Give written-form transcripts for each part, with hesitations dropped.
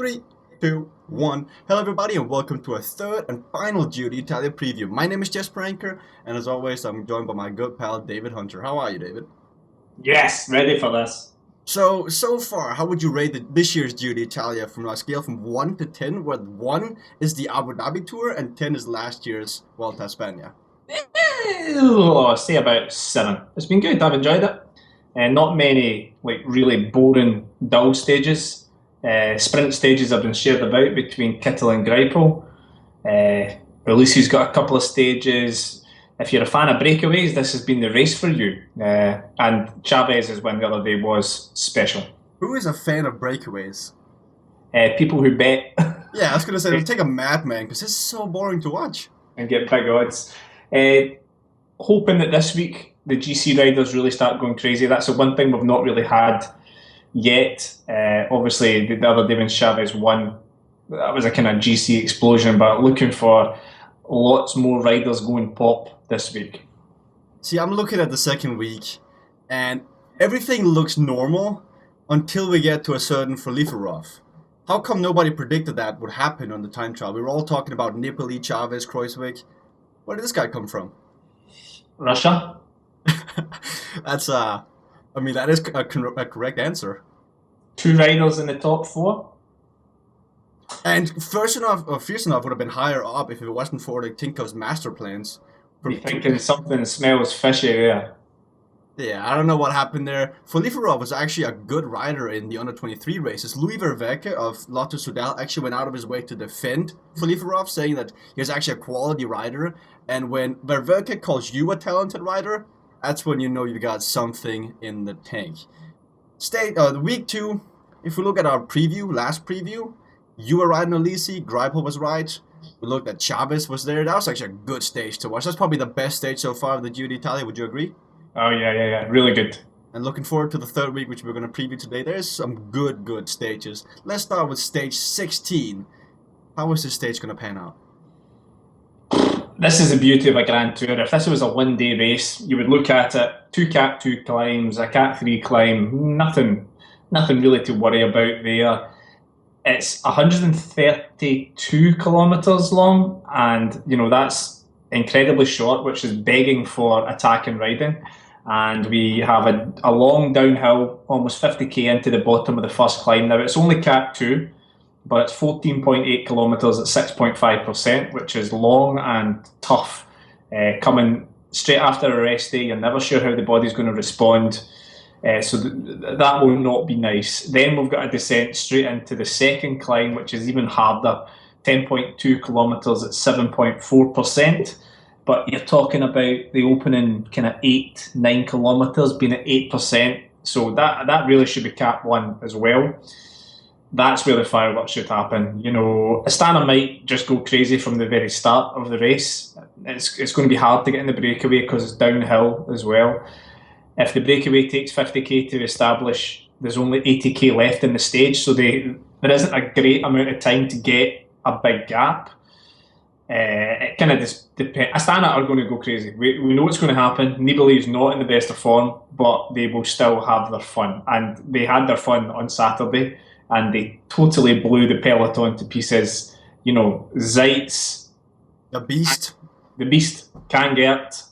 Three, two, one. Hello, everybody, and welcome to a third and final Giro d'Italia preview. My name is Jesper Anker, and as always, I'm joined by my good pal David Hunter. How are you, David? Yes, ready for this. So far, how would you rate this year's Giro d'Italia from a scale from 1 to 10, where 1 is the Abu Dhabi Tour and 10 is last year's Vuelta a España? Say about 7. It's been good. I've enjoyed it. And not many really boring, dull stages. Sprint stages have been shared about between Kittel and Greipel. Ulysses got a couple of stages. If you're a fan of Breakaways, this has been the race for you. And Chavez's win the other day was special. Who is a fan of Breakaways? People who bet. Yeah, I was going to say, it'll take a madman because it's so boring to watch. And get big odds. Hoping that this week the GC riders really start going crazy. That's the one thing we've not really had yet. Obviously, the other day when Chavez won, that was a kind of GC explosion, but looking for lots more riders going pop this week. See, I'm looking at the second week, and everything looks normal until we get to a certain Filiferov. How come nobody predicted that would happen on the time trial? We were all talking about Nibali, Chavez, Kreuzweg. Where did this guy come from? Russia. That is a correct answer. 2 riders in the top 4. And fierce enough would have been higher up if it wasn't for the Tinko's master plans. You're thinking something smells fishy there. Yeah, I don't know what happened there. Filiferov was actually a good rider in the under-23 races. Louis Verweke of Lotto Soudal actually went out of his way to defend Filiferov, saying that he was actually a quality rider. And when Verweke calls you a talented rider, that's when you know you got something in the tank. The week 2, if we look at our last preview, you were riding Ulysses, Greipel was right. We looked at Chavez was there. That was actually a good stage to watch. That's probably the best stage so far of the Giro d'Italia. Would you agree? Oh, yeah. Really good. And looking forward to the third week, which we're going to preview today. There's some good stages. Let's start with stage 16. How is this stage going to pan out? This is the beauty of a Grand Tour. If this was a one-day race, you would look at it, 2 Cat 2 climbs, a Cat 3 climb, nothing really to worry about there. It's 132 kilometres long, and that's incredibly short, which is begging for attack and riding. And we have a long downhill, almost 50k into the bottom of the first climb. Now, it's only Cat 2, but it's 14.8 kilometres at 6.5%, which is long and tough. Coming straight after a rest day, you're never sure how the body's going to respond. So that will not be nice. Then we've got a descent straight into the second climb, which is even harder, 10.2 kilometres at 7.4%. But you're talking about the opening kind of 8-9 kilometres being at 8%. So that really should be Cat 1 as well. That's where the fireworks should happen. Astana might just go crazy from the very start of the race. It's going to be hard to get in the breakaway because it's downhill as well. If the breakaway takes 50k to establish, there's only 80k left in the stage, so there isn't a great amount of time to get a big gap. It kind of just depends. Astana are going to go crazy. We know what's going to happen. Nibali is not in the best of form, but they will still have their fun. And they had their fun on Saturday, and they totally blew the peloton to pieces. Zeitz. The Beast. The Beast. Kangert.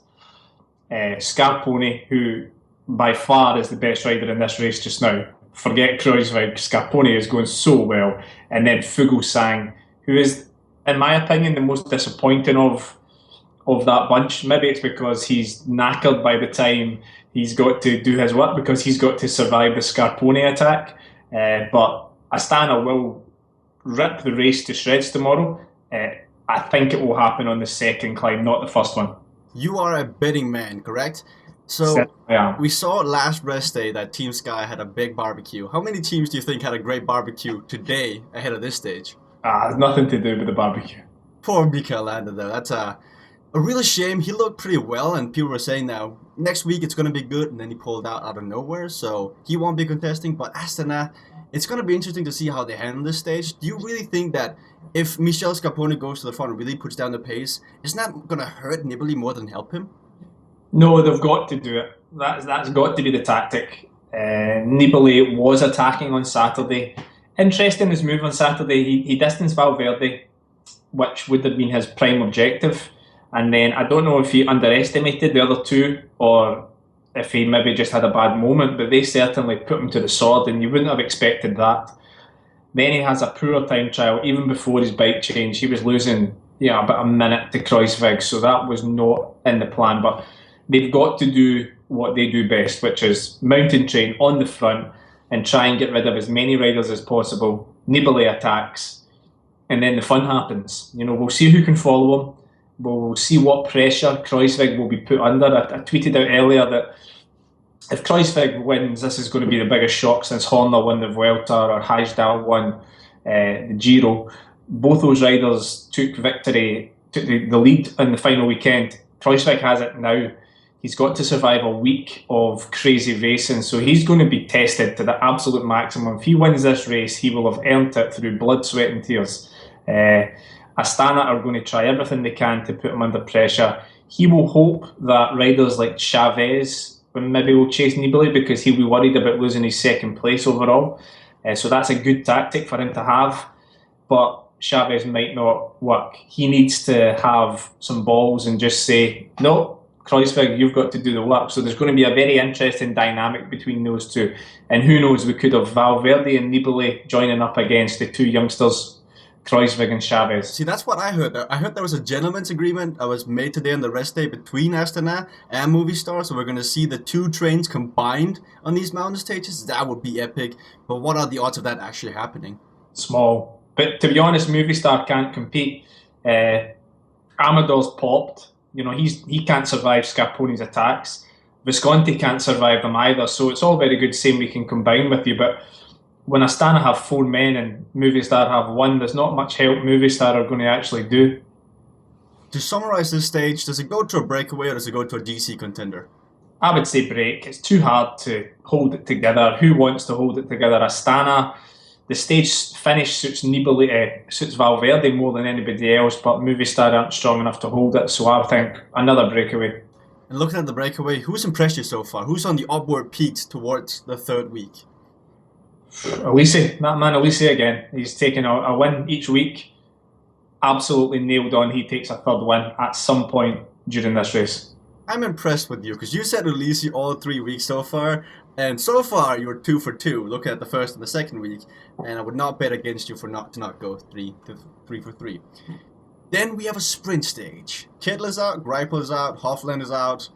Scarponi, who by far is the best rider in this race just now. Forget Kreuzweg, Scarponi is going so well. And then Fuglsang, who is, in my opinion, the most disappointing of that bunch. Maybe it's because he's knackered by the time he's got to do his work, because he's got to survive the Scarponi attack. But Astana will rip the race to shreds tomorrow. I think it will happen on the second climb, not the first one. You are a betting man, correct? So we saw last rest day that Team Sky had a big barbecue. How many teams do you think had a great barbecue today ahead of this stage? It's nothing to do with the barbecue. Poor Mikel Landa, though. That's a real shame. He looked pretty well, and people were saying now next week it's going to be good, and then he pulled out of nowhere, so he won't be contesting. But Astana, it's going to be interesting to see how they handle this stage. Do you really think that if Michel Scarponi goes to the front and really puts down the pace, isn't that going to hurt Nibali more than help him? No, they've got to do it. That's got to be the tactic. Nibali was attacking on Saturday, Interesting his move on Saturday. He distanced Valverde, which would have been his prime objective. And then I don't know if he underestimated the other two or if he maybe just had a bad moment, but they certainly put him to the sword, and you wouldn't have expected that. Then he has a poor time trial. Even before his bike change, he was losing about a minute to Kreuzweg, so that was not in the plan. But they've got to do what they do best, which is mountain train on the front and try and get rid of as many riders as possible. Nibali attacks, and then the fun happens. We'll see who can follow him. We'll see what pressure Kreuzweg will be put under. I tweeted out earlier that if Kreuzweg wins, this is going to be the biggest shock since Horner won the Vuelta or Hajdahl won the Giro. Both those riders took the lead in the final weekend. Kreuzweg has it now. He's got to survive a week of crazy racing, so he's going to be tested to the absolute maximum. If he wins this race, he will have earned it through blood, sweat and tears. Astana are going to try everything they can to put him under pressure. He will hope that riders like Chavez maybe will chase Nibali because he'll be worried about losing his second place overall. So that's a good tactic for him to have. But Chavez might not work. He needs to have some balls and just say, no, Kreuzweg, you've got to do the work. So there's going to be a very interesting dynamic between those two. And who knows, we could have Valverde and Nibali joining up against the two youngsters, Kreuzweg and Chavez. See, that's what I heard. I heard there was a gentleman's agreement that was made today on the rest day between Astana and Movistar. So we're going to see the two trains combined on these mountain stages. That would be epic. But what are the odds of that actually happening? Small. But to be honest, Movistar can't compete. Amador's popped. He can't survive Scarponi's attacks. Visconti can't survive them either. So it's all very good saying we can combine with you, but when Astana have 4 men and Movistar have 1, there's not much help Movistar are going to actually do. To summarise this stage, does it go to a breakaway or does it go to a DC contender? I would say break. It's too hard to hold it together. Who wants to hold it together? Astana, the stage finish suits Nibali, suits Valverde more than anybody else, but Movistar aren't strong enough to hold it, so I think another breakaway. And looking at the breakaway, who's impressed you so far? Who's on the upward peaks towards the third week? Elise, that man Elise again. He's taking a win each week. Absolutely nailed on. He takes a third win at some point during this race. I'm impressed with you because you said Elise all 3 weeks so far, and so far you're 2 for 2. Looking at the first and the second week, and I would not bet against you for not go 3 for 3. Then we have a sprint stage. Kittel is out, Greipel is out, Hofland is out,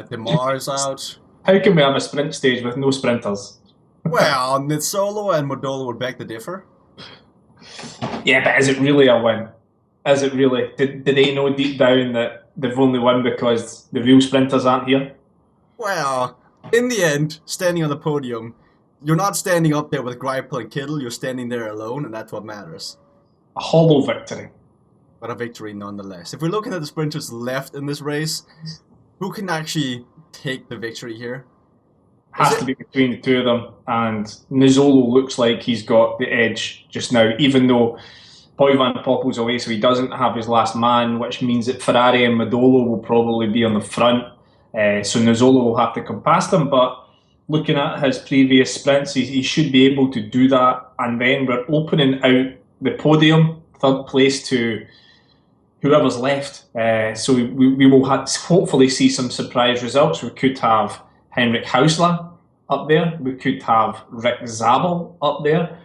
Demar is out. How can we have a sprint stage with no sprinters? Well, Nizzolo and Modolo would beg to differ. Yeah, but is it really a win? Is it really? Did they know deep down that they've only won because the real sprinters aren't here? Well, in the end, standing on the podium, you're not standing up there with Greipel and Kittel, you're standing there alone, and that's what matters. A hollow victory. But a victory nonetheless. If we're looking at the sprinters left in this race, who can actually take the victory here? Has to be between the two of them, and Nizzolo looks like he's got the edge just now, even though Boy Van Poppel's away, so he doesn't have his last man, which means that Ferrari and Modolo will probably be on the front, so Nizzolo will have to come past him, but looking at his previous sprints, he should be able to do that, and then we're opening out the podium, third place to whoever's left, so we will hopefully see some surprise results. We could have Henrik Hausler up there. We could have Rick Zabel up there.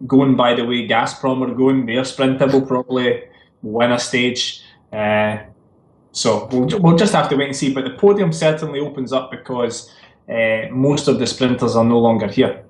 Going by the way Gazprom are going, their sprinter will probably win a stage. So we'll just have to wait and see. But the podium certainly opens up because most of the sprinters are no longer here.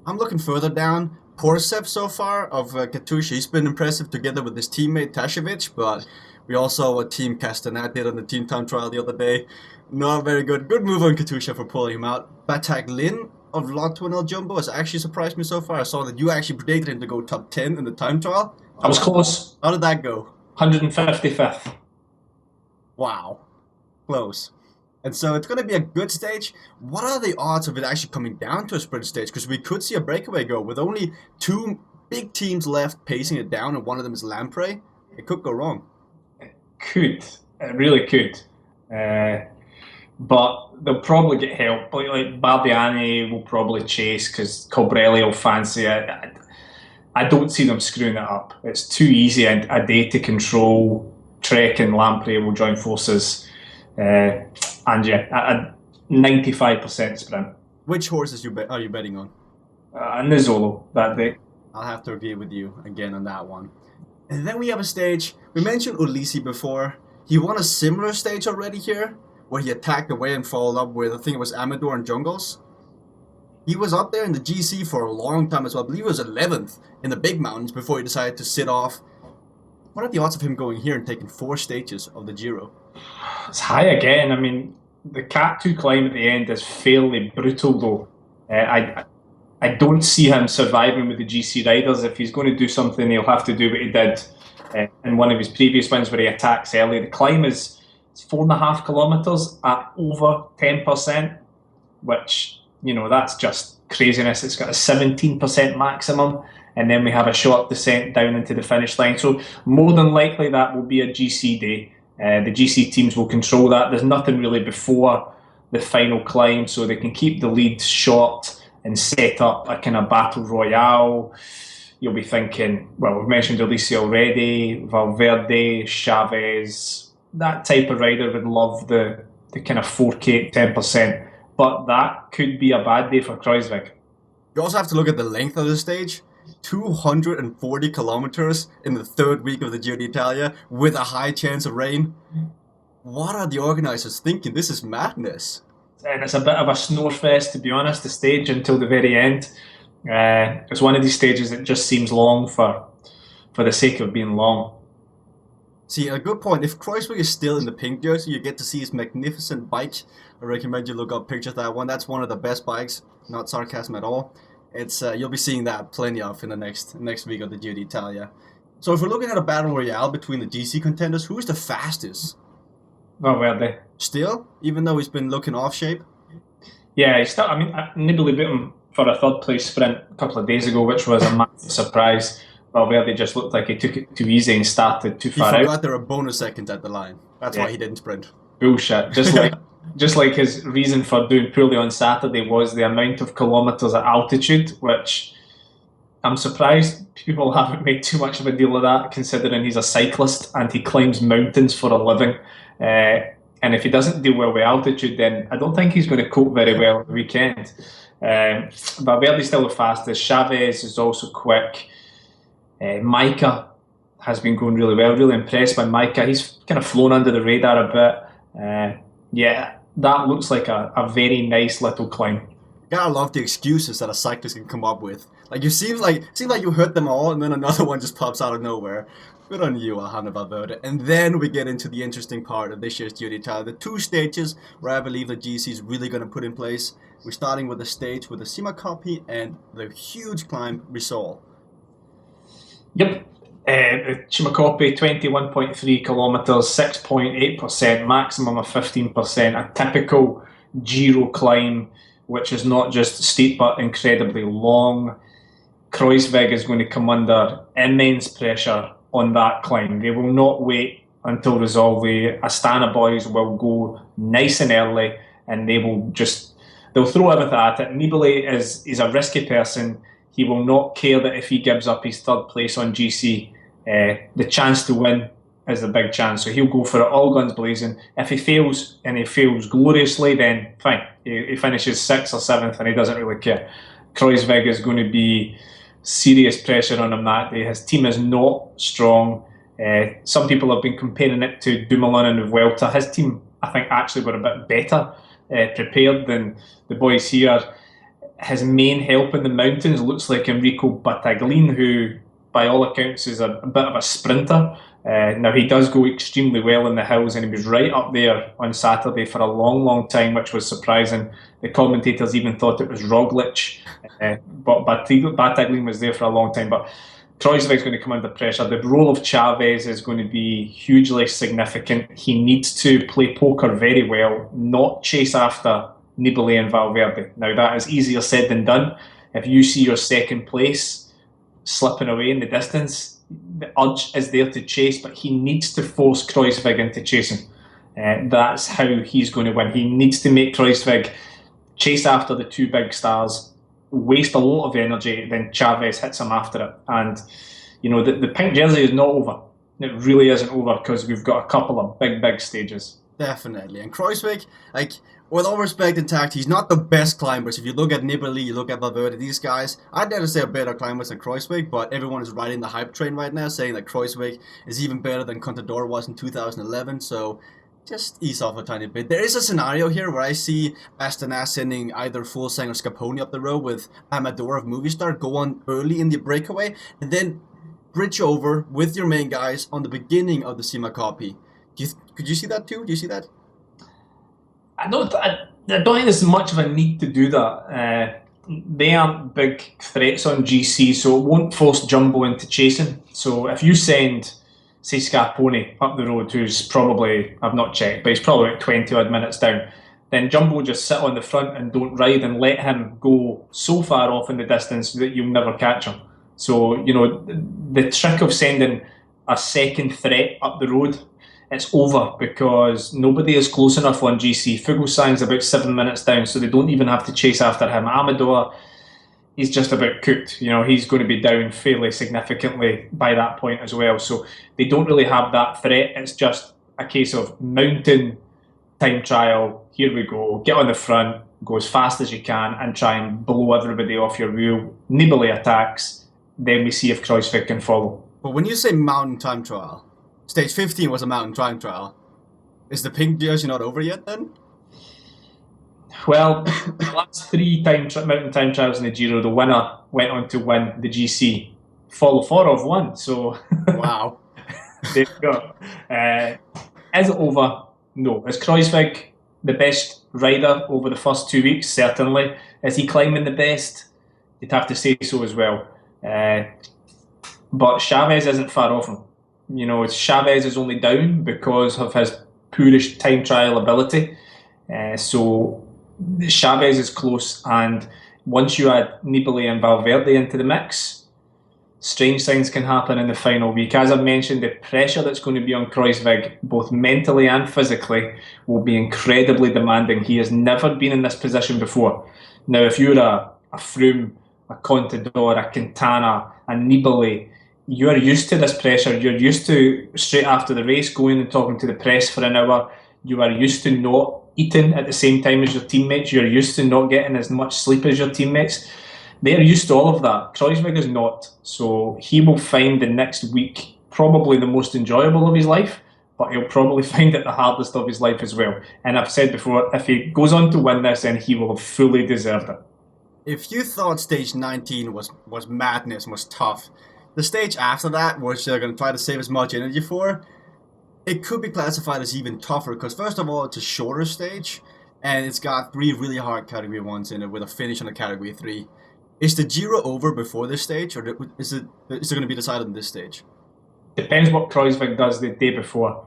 I'm looking further down. Porsev so far of Katusha, he's been impressive together with his teammate Tasevich, but we also saw what Team Castanat did on the team time trial the other day. Not very good. Good move on Katusha for pulling him out. Batak Lin of Lotto and El Jumbo has actually surprised me so far. I saw that you actually predicted him to go top 10 in the time trial. I was close. How did that go? 155th. Wow. Close. And so it's going to be a good stage. What are the odds of it actually coming down to a sprint stage? Because we could see a breakaway go with only 2 big teams left pacing it down, and one of them is Lamprey. It could go wrong. It really could. but they'll probably get help. Like Bardiani will probably chase because Colbrelli will fancy it. I don't see them screwing it up. It's too easy a day to control. Trek and Lamprey will join forces. And yeah, a 95% sprint. Which horses are you betting on? Nizzolo that day. I'll have to agree with you again on that one. And then we have a stage. We mentioned Ulisi before. He won a similar stage already here, where he attacked away and followed up with, I think it was Amador and Jungles. He was up there in the GC for a long time as well. I believe he was 11th in the big mountains before he decided to sit off. What are the odds of him going here and taking 4 stages of the Giro? It's high again. I mean, the Cat 2 climb at the end is fairly brutal though. I don't see him surviving with the GC riders. If he's going to do something, he'll have to do what he did in one of his previous wins where he attacks early. The climb is 4.5 kilometres at over 10%, which, you know, that's just craziness. It's got a 17% maximum, and then we have a short descent down into the finish line. So more than likely that will be a GC day. The GC teams will control that. There's nothing really before the final climb, so they can keep the lead short and set up a kind of battle royale. You'll be thinking, well, we've mentioned Alicia already, Valverde, Chavez. That type of rider would love the kind of 4K, 10%. But that could be a bad day for Kruijswijk. You also have to look at the length of the stage. 240 kilometers in the 3rd week of the Giro d'Italia with a high chance of rain. What are the organizers thinking? This is madness. And it's a bit of a snore fest, to be honest, the stage until the very end. It's one of these stages that just seems long for the sake of being long. See, a good point. If Kruijswijk is still in the pink jersey, you get to see his magnificent bike. I recommend you look up pictures of that one. That's one of the best bikes. Not sarcasm at all. It's you'll be seeing that plenty of in the next week of the Giro d'Italia. So if we're looking at a battle royale between the GC contenders, who's the fastest? Valverde. Still? Even though he's been looking off shape? Yeah, he's still, I mean, Nibali beat him for a 3rd place sprint a couple of days ago, which was a massive surprise. Valverde just looked like he took it too easy and started too far out. He forgot there were bonus seconds at the line. That's why he didn't sprint. Bullshit. Just like his reason for doing poorly on Saturday was the amount of kilometres at altitude, which I'm surprised people haven't made too much of a deal of that, considering he's a cyclist and he climbs mountains for a living. And if he doesn't deal well with altitude, then I don't think he's going to cope very well at the weekend. Valverde's still the fastest. Chavez is also quick. Micah has been going really well. Really impressed by Micah. He's kind of flown under the radar a bit. Yeah, that looks like a very nice little climb. Gotta love the excuses that a cyclist can come up with. Like, it seems like you hurt them all, and then another one just pops out of nowhere. Good on you, Alejandro Valverde. And then we get into the interesting part of this year's Giro d'Italia, the 2 stages where I believe the GC is really going to put in place. We're starting with the stage with the Cima Coppi and the huge climb, Risol. Yep. Cima Coppi, 21.3 kilometres, 6.8%, maximum of 15%. A typical Giro climb, which is not just steep but incredibly long. Kruijswijk is going to come under immense pressure on that climb. They will not wait until Risoldi. Astana boys will go nice and early, and they'll throw everything at it. Nibali is a risky person. He will not care that if he gives up his 3rd place on GC, the chance to win is a big chance. So he'll go for it all guns blazing. If he fails, and he fails gloriously, then fine. He finishes 6th or 7th and he doesn't really care. Kruijswijk is going to be serious pressure on him that day. His team is not strong. Some people have been comparing it to Dumoulin and Vuelta. His team, I think, actually were a bit better prepared than the boys here. His main help in the mountains looks like Enrico Battaglin, who, by all accounts, is a bit of a sprinter. Now, he does go extremely well in the hills, and he was right up there on Saturday for a long, long time, which was surprising. The commentators even thought it was Roglic, but Battaglin was there for a long time. But Kruijswijk's going to come under pressure. The role of Chavez is going to be hugely significant. He needs to play poker very well, not chase after Nibali and Valverde. Now, that is easier said than done. If you see your 2nd place slipping away in the distance, the urge is there to chase, but he needs to force Kruijswijk into chasing. That's how he's going to win. He needs to make Kreuzweg chase after the two big stars, waste a lot of energy, then Chavez hits him after it. And, the pink jersey is not over. It really isn't over because we've got a couple of big stages. Definitely. And Kreuzweg, with all respect and tact, he's not the best climbers. If you look at Nibali, you look at Valverde, these guys, I'd dare to say are better climbers than Kreuzweg, but everyone is riding the hype train right now, saying that Kreuzweg is even better than Contador was in 2011, so just ease off a tiny bit. There is a scenario here where I see Astana sending either Fuglsang or Scarponi up the road with Amador of Movistar, go on early in the breakaway, and then bridge over with your main guys on the beginning of the Sima copy. Could you see that too? Do you see that? I don't think there's much of a need to do that. They aren't big threats on GC, so it won't force Jumbo into chasing. So if you send, say, Scarponi up the road, who's probably, I've not checked, but he's probably like 20 odd minutes down, then Jumbo will just sit on the front and don't ride and let him go so far off in the distance that you'll never catch him. So, the trick of sending a second threat up the road, it's over because nobody is close enough on GC. Fuglsang's about 7 minutes down, so they don't even have to chase after him. Amador, he's just about cooked. He's going to be down fairly significantly by that point as well. So they don't really have that threat. It's just a case of mountain, time trial, here we go, get on the front, go as fast as you can and try and blow everybody off your wheel. Nibali attacks, then we see if Kreuzweg can follow. But when you say mountain time trial, Stage 15 was a mountain time trial. Is the pink jersey not over yet then? Well, the last three mountain time trials in the Giro, the winner went on to win the GC. Foloforov won, so... Wow. There you go. Is it over? No. Is Kreuzweg the best rider over the first 2 weeks? Certainly. Is he climbing the best? You'd have to say so as well. But Chavez isn't far off him. Chavez is only down because of his poorish time trial ability. So Chavez is close, and once you add Nibali and Valverde into the mix, strange things can happen in the final week. As I've mentioned, the pressure that's going to be on Kreuzweg, both mentally and physically, will be incredibly demanding. He has never been in this position before. Now, if you're a Froome, a Contador, a Quintana, a Nibali, you're used to this pressure. You're used to, straight after the race, going and talking to the press for an hour. You are used to not eating at the same time as your teammates. You're used to not getting as much sleep as your teammates. They're used to all of that. Kreuzweg is not. So he will find the next week probably the most enjoyable of his life, but he'll probably find it the hardest of his life as well. And I've said before, if he goes on to win this, then he will have fully deserved it. If you thought stage 19 was madness, was tough, the stage after that, which they're going to try to save as much energy for, it could be classified as even tougher, because first of all, it's a shorter stage, and it's got 3 really hard Category 1s in it, with a finish on a Category 3. Is the Giro over before this stage, or is it going to be decided on this stage? Depends what Kreuzweg does the day before.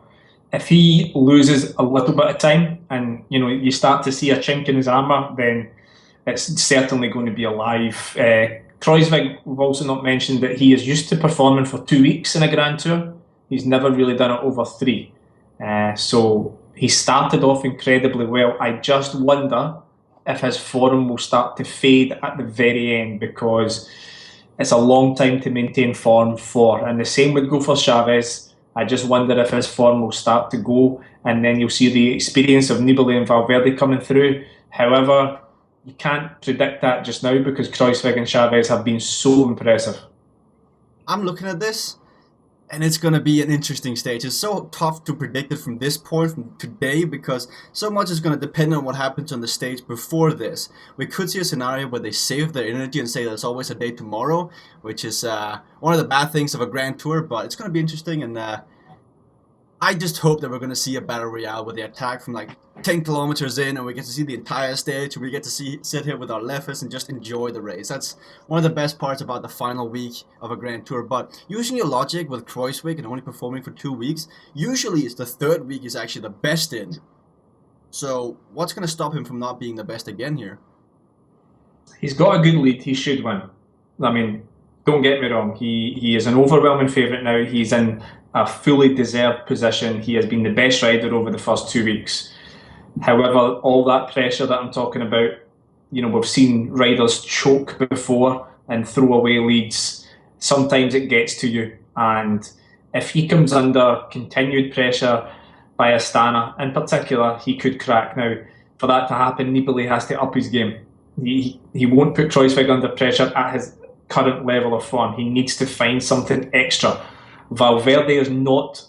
If he loses a little bit of time, and you start to see a chink in his armour, then it's certainly going to be alive. Kreuzweg, we've also not mentioned that he is used to performing for 2 weeks in a Grand Tour. He's never really done it over 3. So he started off incredibly well. I just wonder if his form will start to fade at the very end, because it's a long time to maintain form for. And the same would go for Chavez. I just wonder if his form will start to go, and then you'll see the experience of Nibali and Valverde coming through. However, you can't predict that just now because Kreuzweg and Chavez have been so impressive. I'm looking at this, and it's going to be an interesting stage. It's so tough to predict it from this point, from today, because so much is going to depend on what happens on the stage before this. We could see a scenario where they save their energy and say there's always a day tomorrow, which is one of the bad things of a Grand Tour, but it's going to be interesting, and I just hope that we're going to see a battle royale with the attack from 10 kilometers in, and we get to see the entire stage, and we get to sit here with our leftists and just enjoy the race. That's one of the best parts about the final week of a Grand Tour. But using your logic with Kreuzweg and only performing for 2 weeks, usually it's the third week is actually the best in. So what's going to stop him from not being the best again here? He's got a good lead. He should win. I mean, Don't get me wrong, he is an overwhelming favourite now. He's in a fully deserved position. He has been the best rider over the first 2 weeks. However, all that pressure that I'm talking about, we've seen riders choke before and throw away leads. Sometimes it gets to you. And if he comes under continued pressure by Astana in particular, he could crack. Now, for that to happen, Nibali has to up his game. He won't put Kruijswijk under pressure at his current level of form. He needs to find something extra. Valverde is not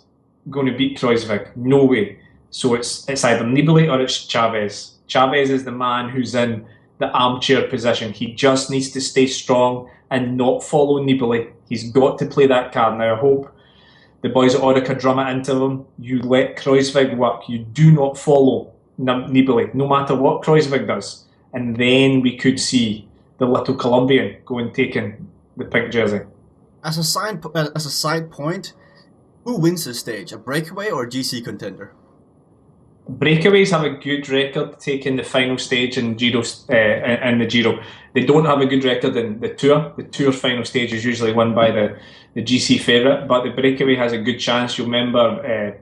going to beat Kruijswijk. No way. So it's either Nibali or it's Chavez. Chavez is the man who's in the armchair position. He just needs to stay strong and not follow Nibali. He's got to play that card. Now, I hope the boys at Orica drum it into him. You let Kruijswijk work. You do not follow Nibali, no matter what Kruijswijk does. And then we could see the little Colombian go and taking the pink jersey. As a side point, who wins this stage, a breakaway or a GC contender? Breakaways have a good record taking the final stage in Giro, in the Giro. They don't have a good record in the Tour. The Tour final stage is usually won by the GC favourite, but the Breakaway has a good chance. You'll remember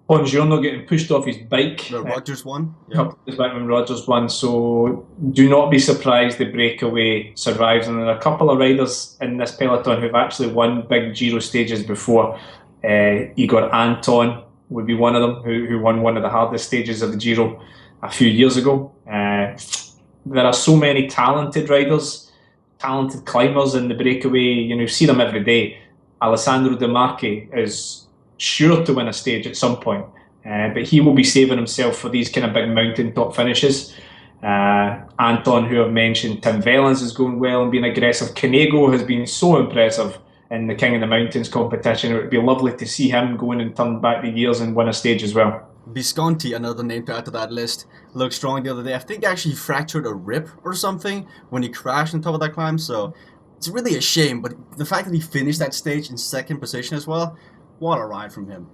Bongiorno getting pushed off his bike. The Rogers one? Yeah. When Rogers won, so do not be surprised the Breakaway survives. And there are a couple of riders in this peloton who've actually won big Giro stages before. Igor Anton would be one of them, who won one of the hardest stages of the Giro a few years ago. There are so many talented riders, talented climbers in the Breakaway. You see them every day. Alessandro De Marchi is sure to win a stage at some point, but he will be saving himself for these kind of big mountain top finishes. Anton, who I've mentioned, Tim Vellens is going well and being aggressive. Canego has been so impressive in the King of the Mountains competition. It would be lovely to see him go in and turn back the years and win a stage as well. Visconti, another name to add to that list, looked strong the other day. I think actually he fractured a rib or something when he crashed on top of that climb, so it's really a shame, but the fact that he finished that stage in second position as well, what a ride from him.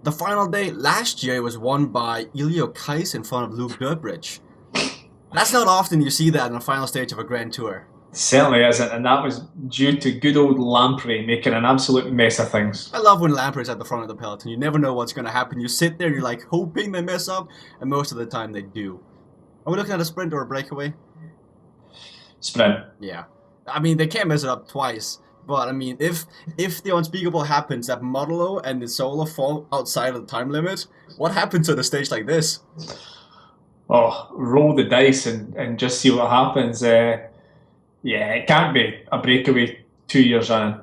The final day last year was won by Ilio Kais in front of Luke Durbridge. That's not often you see that in the final stage of a Grand Tour. Certainly isn't, and that was due to good old Lamprey making an absolute mess of things. I love when Lamprey's at the front of the peloton. You never know what's going to happen. You sit there, you're like hoping they mess up, and most of the time they do. Are we looking at a sprint or a breakaway? Sprint. Yeah. I mean, they can't mess it up twice. But, I mean, if the unspeakable happens, that Modelo and the Solo fall outside of the time limit, what happens on a stage like this? Oh, roll the dice and just see what happens. Yeah, it can't be a breakaway 2 years on.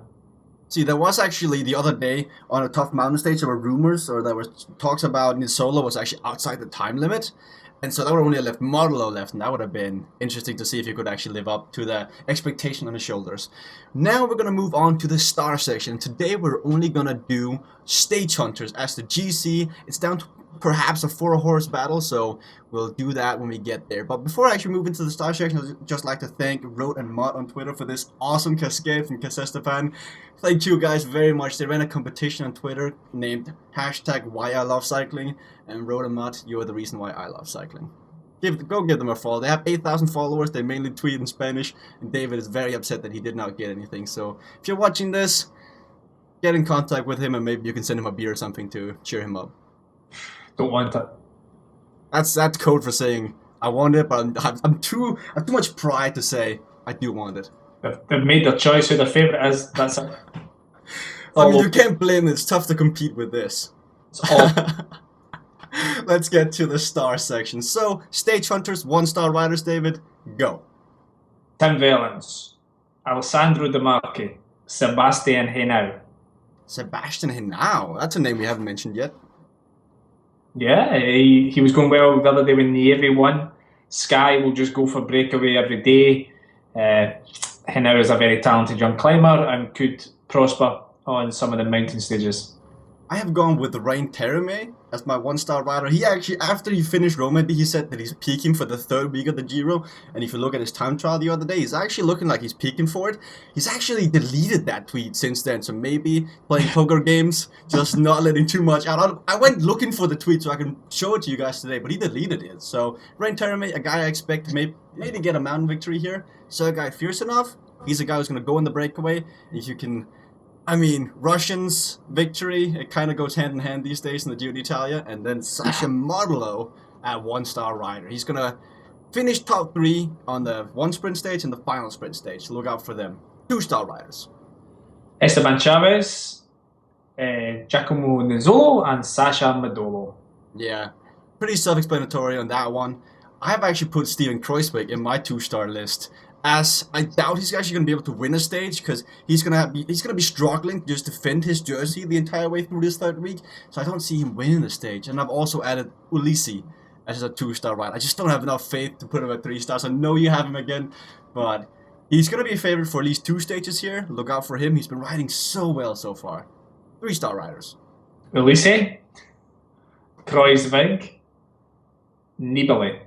See, there was actually the other day on a tough mountain stage, there were rumors, or there was talks about Nisolo was actually outside the time limit. And so that would only have left Modelo left, and that would have been interesting to see if he could actually live up to the expectation on his shoulders. Now we're going to move on to the star section. Today we're only going to do stage hunters as the GC. It's down to perhaps a 4-horse battle, so we'll do that when we get there. But before I actually move into the star section, I'd just like to thank Road and Mud on Twitter for this awesome cascade from Casestepan. Thank you guys very much. They ran a competition on Twitter named #WhyILoveCycling, and Road and Mud, you're the reason why I love cycling. Go give them a follow. They have 8,000 followers. They mainly tweet in Spanish, and David is very upset that he did not get anything. So if you're watching this, get in contact with him, and maybe you can send him a beer or something to cheer him up. Don't want it. That's code for saying I want it, but I have too much pride to say I do want it. They've made their choice who their favourite is. That's it. I mean, you can't blame it. It's tough to compete with this. Let's get to the star section. So, stage hunters, 1-star riders, David, go. Tim Vellens, Alessandro De Marchi, Sebastian Henao. Sebastian Henao. That's a name we haven't mentioned yet. Yeah, he was going well the other day when Nieve won. Sky will just go for breakaway every day. Henao is a very talented young climber and could prosper on some of the mountain stages. I have gone with Rein Terame as my 1-star rider. He actually, after he finished Romandy, he said that he's peaking for the 3rd week of the Giro. And if you look at his time trial the other day, he's actually looking like he's peaking for it. He's actually deleted that tweet since then. So maybe playing poker games, just not letting too much out. I went looking for the tweet so I can show it to you guys today, but he deleted it. So Rein Terame, a guy I expect maybe get a mountain victory here. Sergei Fiercenov, He's a guy who's going to go in the breakaway. If you can, I mean, Russians victory, it kind of goes hand in hand these days in the Giro d'Italia. And then Sasha Modolo at 1-star rider. He's going to finish top 3 on the 1 sprint stage and the final sprint stage. Look out for them. 2-star riders. Esteban Chavez, Giacomo Nizzolo, and Sasha Modolo. Yeah, pretty self-explanatory on that one. I have actually put Steven Kruijswijk in my 2-star list, as I doubt he's actually going to be able to win a stage, because he's gonna be struggling to just defend his jersey the entire way through this 3rd week. So I don't see him winning the stage. And I've also added Ulissi as a 2-star rider. I just don't have enough faith to put him at 3 stars. I know you have him again, but he's going to be a favorite for at least 2 stages here. Look out for him. He's been riding so well so far. 3-star riders. Ulissi, Kruijswijk, Nibali.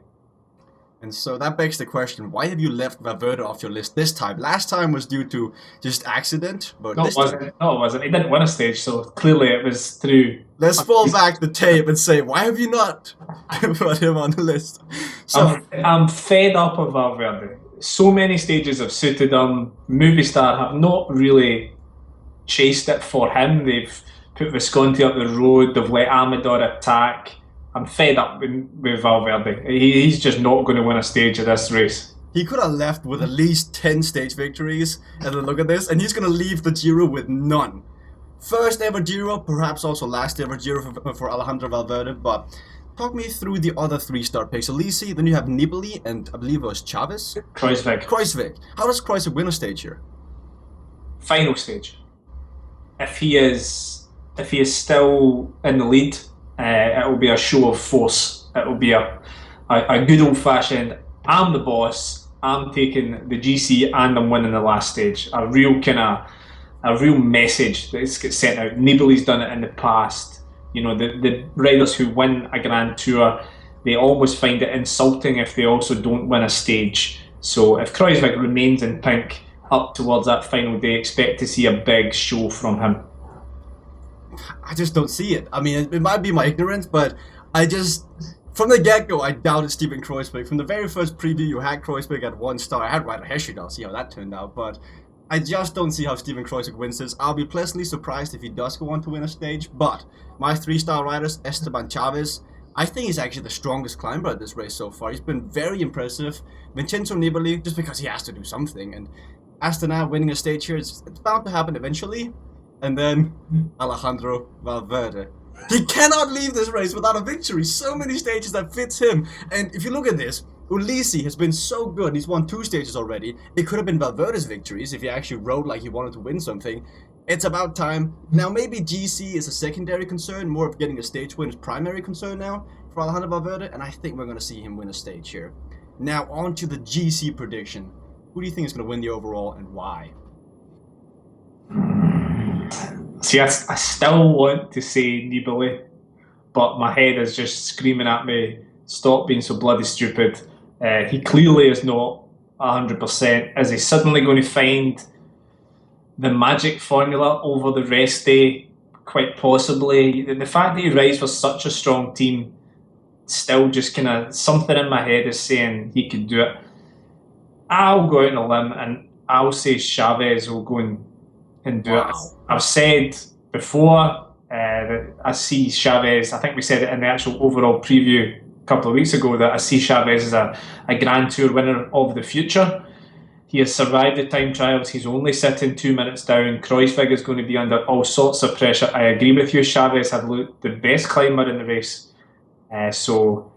And so that begs the question, why have you left Valverde off your list this time? Last time was due to just accident, but No, this it wasn't. time... No, it wasn't. He didn't win a stage, so clearly it was through... Let's fall back the tape and say, why have you not put him on the list? So I'm fed up of Valverde. So many stages have suited him. Movistar have not really chased it for him. They've put Visconti up the road. They've let Amador attack. I'm fed up with Valverde. He's just not going to win a stage of this race. he could have left with at least 10 stage victories, and then look at this, and he's going to leave the Giro with none. First ever Giro, perhaps also last ever Giro for Alejandro Valverde, but talk me through the other 3-star picks. Ulissi, then you have Nibali, and I believe it was Chavez? Kruijswijk. How does Kruijswijk win a stage here? Final stage. If he is still in the lead, it will be a show of force. It will be a good old-fashioned, I'm the boss, I'm taking the GC and I'm winning the last stage. A real message that gets sent out. Nibali's done it in the past. You know, the riders who win a Grand Tour, they almost find it insulting if they also don't win a stage. So if Kruijswijk remains in pink up towards that final day, expect to see a big show from him. I just don't see it. I mean, it might be my ignorance, but from the get-go, I doubted Steven Kruijswijk. From the very first preview, you had Kruijswijk at 1 star. I had Ryder Hesjedal, see how that turned out, but I just don't see how Steven Kruijswijk wins this. I'll be pleasantly surprised if he does go on to win a stage, but my 3-star riders, Esteban Chavez, I think he's actually the strongest climber at this race so far. He's been very impressive. Vincenzo Nibali, just because he has to do something, and Astana winning a stage here, it's bound to happen eventually. And then Alejandro Valverde. He cannot leave this race without a victory. So many stages that fits him. And if you look at this, Ulissi has been so good. He's won 2 stages already. It could have been Valverde's victories if he actually rode like he wanted to win something. It's about time. Now maybe GC is a secondary concern. More of getting a stage win is primary concern now for Alejandro Valverde. And I think we're going to see him win a stage here. Now on to the GC prediction. Who do you think is going to win the overall and why? See, I still want to say Nibali, but my head is just screaming at me, stop being so bloody stupid. He clearly is not 100%. Is he suddenly going to find the magic formula over the rest day? Quite possibly. The fact that he rides for such a strong team, still just kind of, something in my head is saying he could do it. I'll go out on a limb and I'll say Chavez will go and do it. I've said before that I see Chavez, I think we said it in the actual overall preview a couple of weeks ago, that I see Chavez as a Grand Tour winner of the future. He has survived the time trials. He's only sitting 2 minutes down. Kruijswijk is going to be under all sorts of pressure. I agree with you. Chavez had looked the best climber in the race. So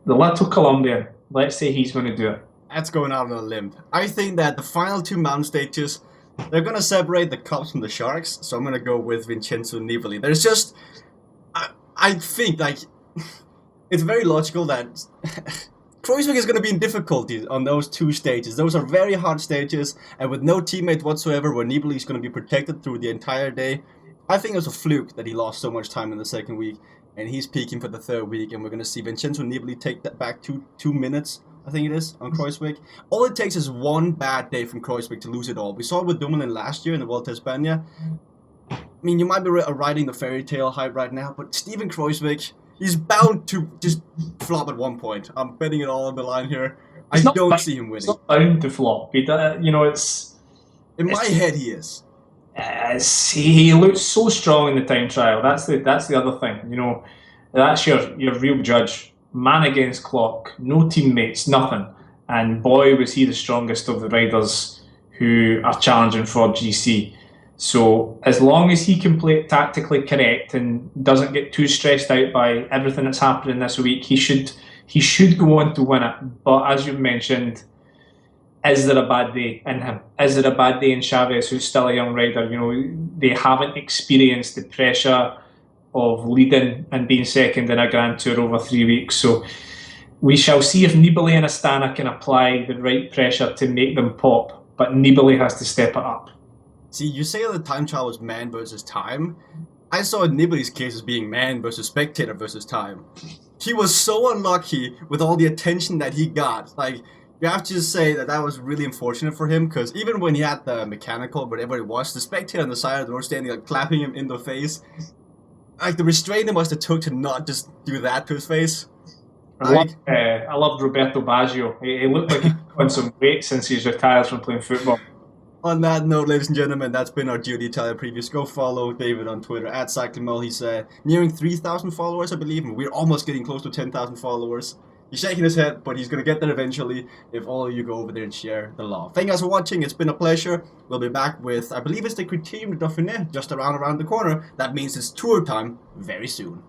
the little Colombian, let's say he's going to do it. That's going out on a limb. I think that the final 2 mountain stages, they're going to separate the Cubs from the Sharks, so I'm going to go with Vincenzo Nibali. There's just... I think, like, it's very logical that Kruijswijk is going to be in difficulty on those 2 stages. Those are very hard stages, and with no teammate whatsoever, where Nibali is going to be protected through the entire day. I think it was a fluke that he lost so much time in the 2nd week, and he's peaking for the 3rd week, and we're going to see Vincenzo Nibali take that back 2 minutes, I think it is, on Kruijswijk. All it takes is one bad day from Kruijswijk to lose it all. We saw it with Dumoulin last year in the Vuelta a España. I mean, you might be riding the fairy tale hype right now, but Steven Kruijswijk, He's bound to just flop at one point. I'm betting it all on the line here. I don't see him winning. It's not bound to flop. It's in my head he is. He looks so strong in the time trial. That's the other thing. That's your real judge. Man against clock, no teammates, nothing. And boy, was he the strongest of the riders who are challenging for GC. So as long as he can play it tactically correct and doesn't get too stressed out by everything that's happening this week, he should go on to win it. But as you've mentioned, is there a bad day in him? Is there a bad day in Chavez, who's still a young rider? They haven't experienced the pressure of leading and being second in a Grand Tour over 3 weeks. So we shall see if Nibali and Astana can apply the right pressure to make them pop. But Nibali has to step it up. See, you say the time trial was man versus time. I saw Nibali's case as being man versus spectator versus time. He was so unlucky with all the attention that he got. Like, you have to just say that was really unfortunate for him, because even when he had the mechanical, whatever it was, the spectator on the side of the road standing, like, clapping him in the face, like, the restraint it must have took to not just do that to his face. I loved Roberto Baggio. He looked like he's put on some weight since he's retired from playing football. On that note, ladies and gentlemen, that's been our Giro d'Italia previews. Go follow David on Twitter at CyclingMel. He's nearing 3,000 followers, I believe, and we're almost getting close to 10,000 followers. He's shaking his head, but he's going to get there eventually if all of you go over there and share the love. Thank you guys for watching. It's been a pleasure. We'll be back with, I believe it's the Criterium de Dauphiné just around the corner. That means it's tour time very soon.